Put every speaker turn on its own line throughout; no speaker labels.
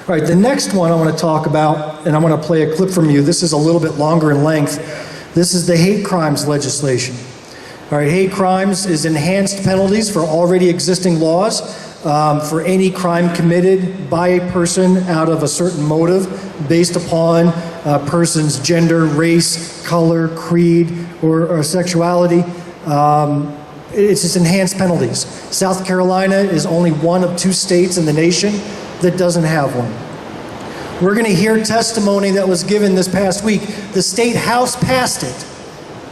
All right, the next one I want to talk about, and I want to play a clip from you. This is a little bit longer in length. This is the hate crimes legislation. All right, hate crimes is enhanced penalties for already existing laws for any crime committed by a person out of a certain motive based upon a person's gender, race, color, creed, or sexuality. It's just enhanced penalties. South Carolina is only one of 2 states in the nation that doesn't have one. We're going to hear testimony that was given this past week. The state house passed it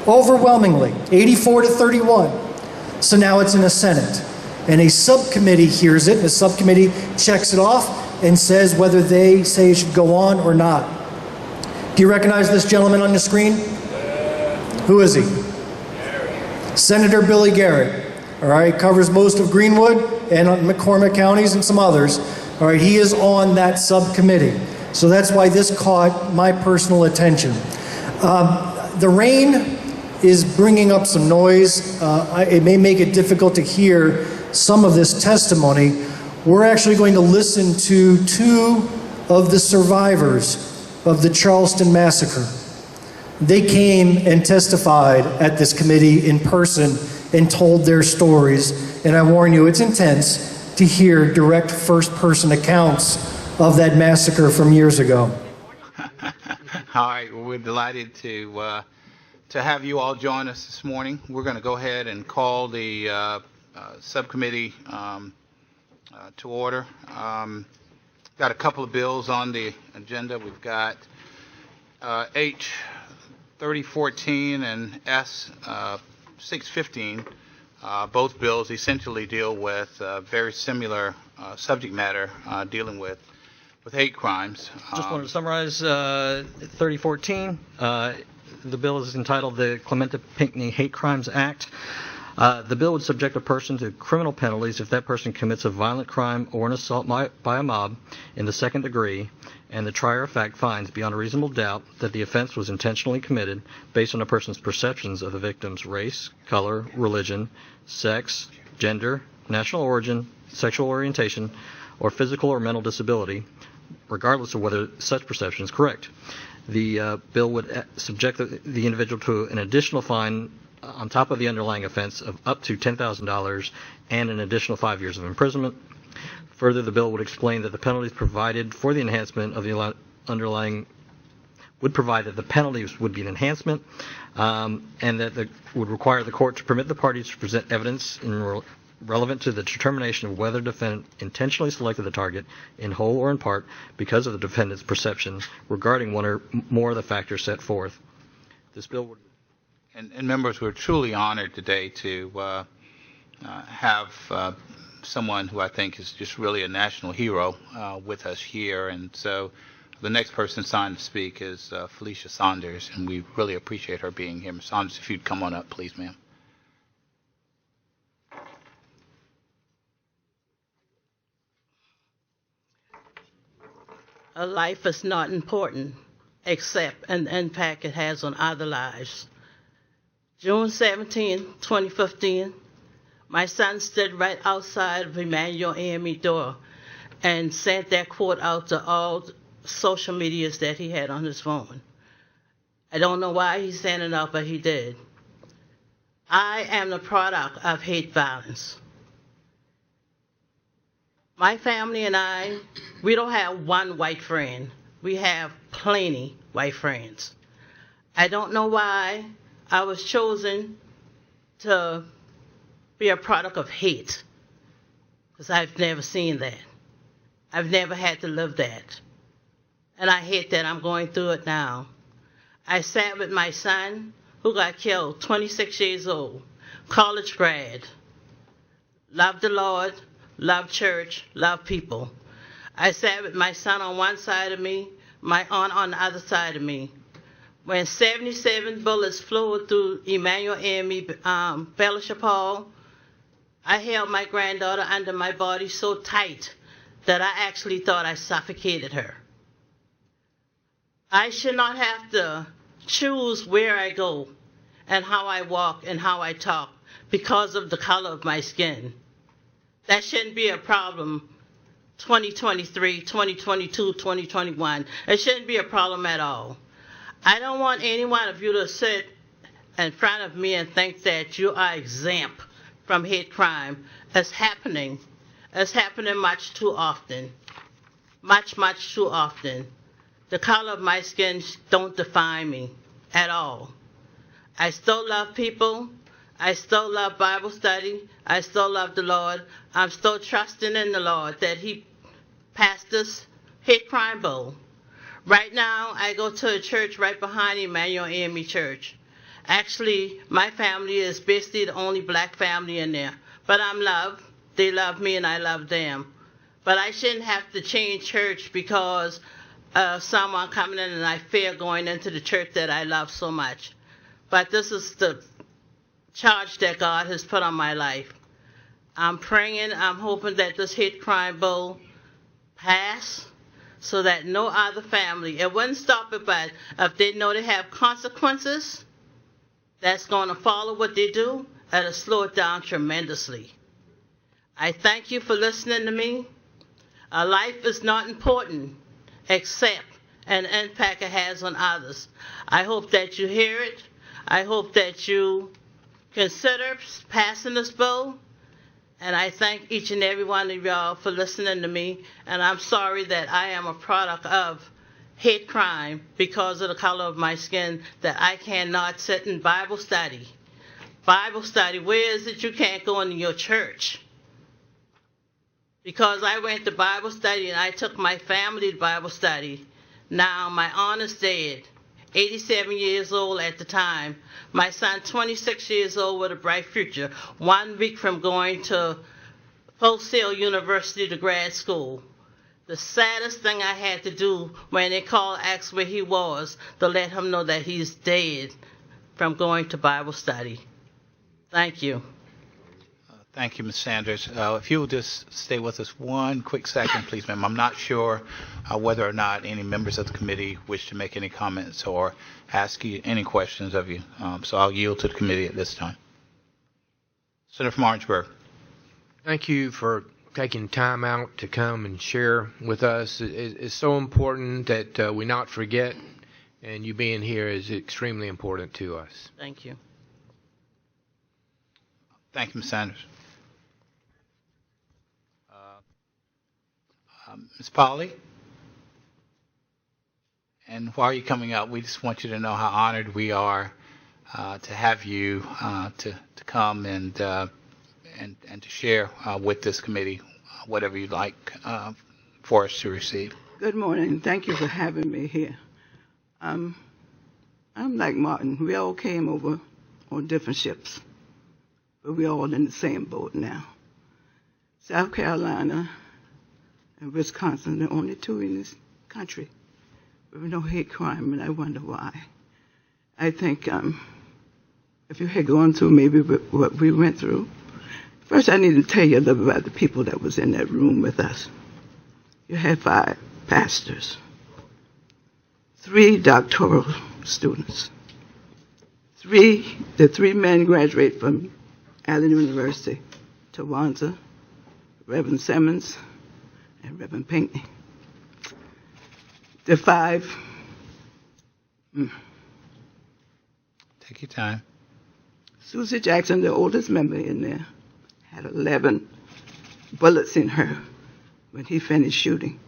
overwhelmingly, 84-31. So now it's in the Senate. And a subcommittee hears it, and the subcommittee checks it off and says whether they say it should go on or not. Do you recognize this gentleman on the screen? Who is he? Garrett. Senator Billy Garrett. All right, covers most of Greenwood and McCormick counties and some others. All right, he is on that subcommittee. So that's why this caught my personal attention. The rain is bringing up some noise. It may make it difficult to hear some of this testimony. We're actually going to listen to 2 of the survivors of the Charleston massacre. They came and testified at this committee in person and told their stories. And I warn you, it's intense to hear direct first-person accounts of that massacre from years ago.
All right, well, we're delighted to have you all join us this morning. We're going to go ahead and call the subcommittee to order. Got a couple of bills on the agenda. We've got H 3014 and S 615. Both bills essentially deal with very similar subject matter dealing with hate crimes.
Just wanted to summarize 3014. The bill is entitled the Clementa Pinckney Hate Crimes Act. The bill would subject a person to criminal penalties if that person commits a violent crime or an assault by a mob in the 2nd degree, and the trier of fact finds beyond a reasonable doubt that the offense was intentionally committed based on a person's perceptions of the victim's race, color, religion, sex, gender, national origin, sexual orientation, or physical or mental disability, regardless of whether such perception is correct. The bill would subject the individual to an additional fine on top of the underlying offense of up to $10,000 and an additional 5 years of imprisonment. Further, the bill would explain that the penalties provided for the enhancement of the underlying would provide that the penalties would be an enhancement, and that would require the court to permit the parties to present evidence relevant to the determination of whether the defendant intentionally selected the target in whole or in part because of the defendant's perception regarding one or more of the factors set forth. This bill would...
And members, we're truly honored today to have someone who I think is just really a national hero with us here. And so the next person signed to speak is Felicia Saunders, and we really appreciate her being here. Ms. Saunders, if you'd come on up, please, ma'am.
A life is not important, except an impact it has on other lives. June 17, 2015, my son stood right outside of Emanuel AME door and sent that quote out to all social medias that he had on his phone. I don't know why he sent it out, but he did. I am the product of hate violence. My family and I, we don't have one white friend. We have plenty white friends. I don't know why I was chosen to be a product of hate, because I've never seen that. I've never had to live that. And I hate that I'm going through it now. I sat with my son, who got killed, 26 years old, college grad, loved the Lord, loved church, loved people. I sat with my son on one side of me, my aunt on the other side of me. When 77 bullets flew through Emanuel AME Fellowship Hall, I held my granddaughter under my body so tight that I actually thought I suffocated her. I should not have to choose where I go and how I walk and how I talk because of the color of my skin. That shouldn't be a problem 2023, 2022, 2021. It shouldn't be a problem at all. I don't want any one of you to sit in front of me and think that you are exempt from hate crime. It's happening. It's happening much too often. Much, much too often. The color of my skin don't define me at all. I still love people. I still love Bible study. I still love the Lord. I'm still trusting in the Lord that He passed this hate crime bill. Right now, I go to a church right behind Emanuel AME Church. Actually, my family is basically the only black family in there. But I'm loved. They love me and I love them. But I shouldn't have to change church because of someone coming in and I fear going into the church that I love so much. But this is the charge that God has put on my life. I'm praying, I'm hoping that this hate crime bill pass so that no other family, it wouldn't stop it, but if they know they have consequences that's going to follow what they do, it'll slow it down tremendously. I thank you for listening to me. A life is not important except an impact it has on others. I hope that you hear it. I hope that you consider passing this bill. And I thank each and every one of y'all for listening to me. And I'm sorry that I am a product of hate crime because of the color of my skin, that I cannot sit in Bible study. Bible study, where is it you can't go into your church? Because I went to Bible study and I took my family to Bible study. Now my aunt is dead, 87 years old at the time. My son, 26 years old with a bright future, 1 week from going to Full Sail University to grad school. The saddest thing I had to do when they called, asked where he was, to let him know that he's dead from going to Bible study. Thank you.
Thank you, Ms. Sanders. If you will just stay with us one quick second, please, ma'am. I'm not sure whether or not any members of the committee wish to make any comments or ask you any questions of you. So I'll yield to the committee at this time. Senator from Orangeburg.
Thank you for taking time out to come and share with us. It's so important that we not forget, and you being here is extremely important to us.
Thank you.
Thank you, Ms. Sanders. Ms. Polly? And while you're coming up, we just want you to know how honored we are to have you to come and to share with this committee whatever you'd like for us to receive.
Good morning. Thank you for having me here. I'm like Martin. We all came over on different ships, but we're all in the same boat now. South Carolina and Wisconsin are the only two in this country with no hate crime, and I wonder why. I think if you had gone through maybe what we went through, first I need to tell you a little about the people that was in that room with us. You had 5 pastors, 3 doctoral students, the 3 men graduated from Allen University, Tawanza, Reverend Simmons, and Reverend Pinckney. The 5.
Take your time.
Susie Jackson, the oldest member in there, had 11 bullets in her when he finished shooting.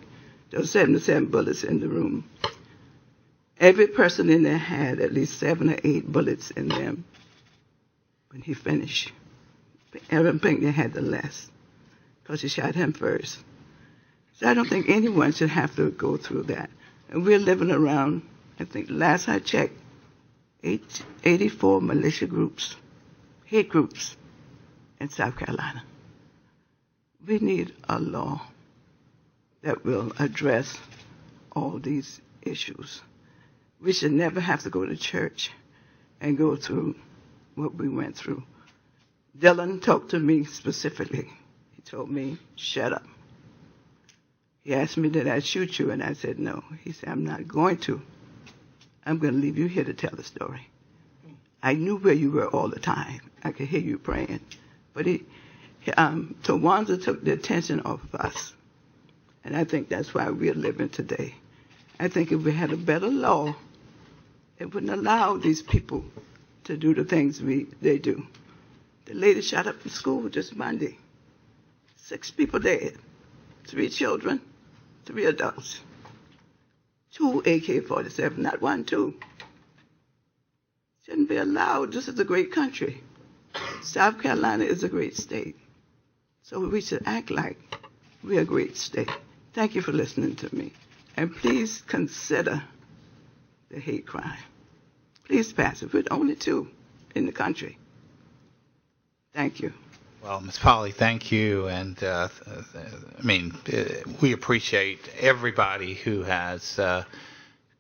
There were 77 bullets in the room. Every person in there had at least 7 or 8 bullets in them when he finished. Reverend Pinckney had the less because he shot him first. So I don't think anyone should have to go through that. And we're living around, I think last I checked, 84 militia groups, hate groups in South Carolina. We need a law that will address all these issues. We should never have to go to church and go through what we went through. Dylan talked to me specifically. He told me, shut up. He asked me, did I shoot you? And I said, no. He said, I'm not going to. I'm going to leave you here to tell the story. I knew where you were all the time. I could hear you praying. But Tawanza took the attention off of us. And I think that's why we're living today. I think if we had a better law, it wouldn't allow these people to do the things they do. The lady shot up in school just Monday. 6 people dead. 3 children, 3 adults. 2 AK-47, not 1, 2. Shouldn't be allowed. This is a great country. South Carolina is a great state. So we should act like we're a great state. Thank you for listening to me. And please consider the hate crime. Please pass it. We're only 2 in the country. Thank you.
Well, Ms. Polly, thank you. And we appreciate everybody who has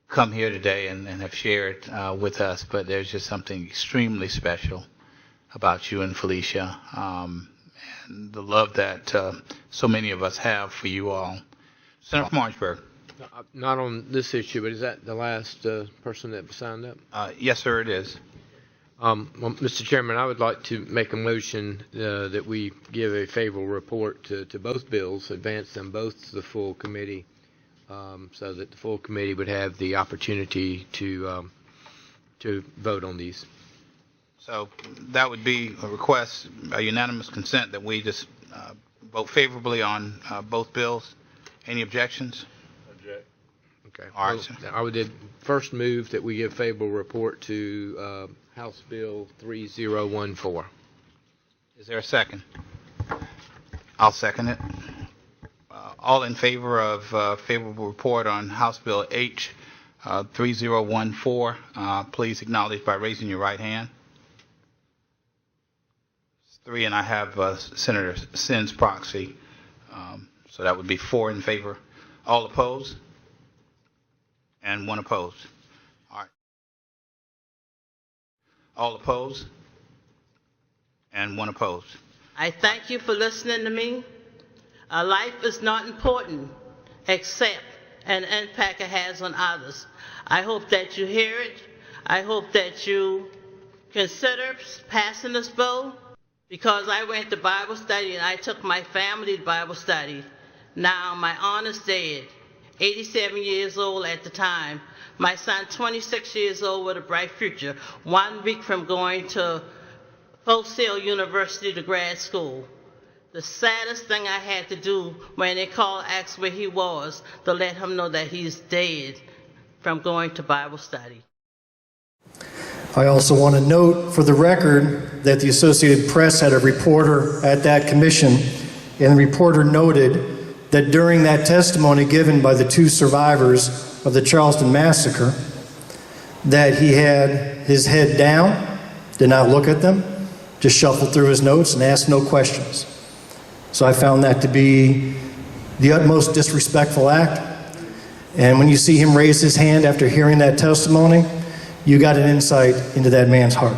come here today and have shared with us. But there's just something extremely special about you and Felicia, and the love that so many of us have for you all. Senator from Orangeburg.
Not on this issue, but is that the last person that signed up?
Yes, sir, it is.
Well, Mr. Chairman, I would like to make a motion that we give a favorable report to both bills, advance them both to the full committee, so that the full committee would have the opportunity to vote on these.
So that would be a request, a unanimous consent, that we just vote favorably on both bills. Any objections?
Okay.
All right,
Well,
sir.
I would first move that we give favorable report to House Bill 3014.
Is there a second? I'll second it. All in favor of favorable report on House Bill H 3014, please acknowledge by raising your right hand. 3, and I have Senator Sinn's proxy, so that would be 4 in favor. All opposed? And 1 opposed. All right. All opposed? And 1 opposed.
I thank you for listening to me. Life is not important except an impact it has on others. I hope that you hear it. I hope that you consider passing this bill, because I went to Bible study and I took my family to Bible study. Now my aunt is dead, 87 years old at the time. My son, 26 years old with a bright future, 1 week from going to Full Sail University to grad school. The saddest thing I had to do when they called, asked where he was, to let him know that he's dead from going to Bible study.
I also want to note for the record that the Associated Press had a reporter at that commission, and the reporter noted that during that testimony given by the 2 survivors of the Charleston massacre, that he had his head down, did not look at them, just shuffled through his notes and asked no questions. So I found that to be the utmost disrespectful act. And when you see him raise his hand after hearing that testimony, you got an insight into that man's heart.